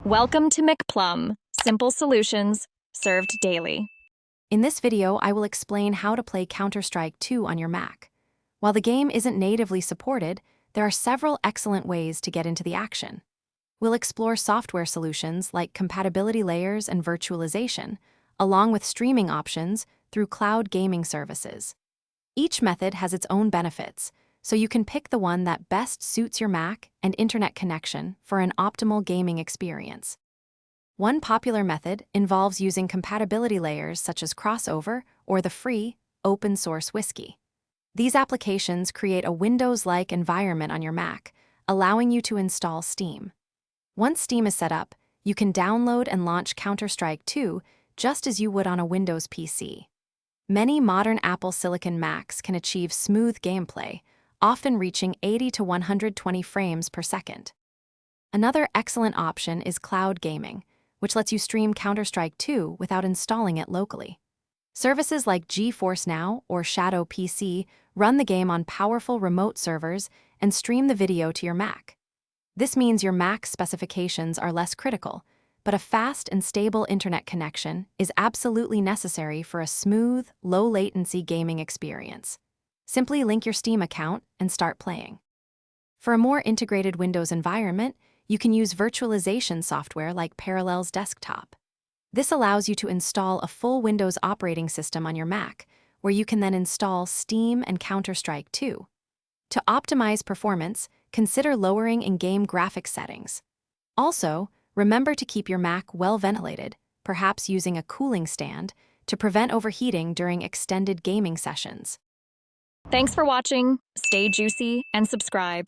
Welcome to McPlum, simple solutions served daily. In this video, I will explain how to play Counter-Strike 2 on your Mac. While the game isn't natively supported, there are several excellent ways to get into the action. We'll explore software solutions like compatibility layers and virtualization, along with streaming options through cloud gaming services. Each method has its own benefits, so you can pick the one that best suits your Mac and internet connection for an optimal gaming experience. One popular method involves using compatibility layers such as Crossover or the free, open-source Whiskey. These applications create a Windows-like environment on your Mac, allowing you to install Steam. Once Steam is set up, you can download and launch Counter-Strike 2 just as you would on a Windows PC. Many modern Apple Silicon Macs can achieve smooth gameplay, often reaching 80 to 120 frames per second. Another excellent option is cloud gaming, which lets you stream Counter-Strike 2 without installing it locally. Services like GeForce Now or Shadow PC run the game on powerful remote servers and stream the video to your Mac. This means your Mac's specifications are less critical, but a fast and stable internet connection is absolutely necessary for a smooth, low-latency gaming experience. Simply link your Steam account and start playing. For a more integrated Windows environment, you can use virtualization software like Parallels Desktop. This allows you to install a full Windows operating system on your Mac, where you can then install Steam and Counter-Strike 2. To optimize performance, consider lowering in-game graphics settings. Also, remember to keep your Mac well ventilated, perhaps using a cooling stand, to prevent overheating during extended gaming sessions. Thanks for watching, stay juicy, and subscribe.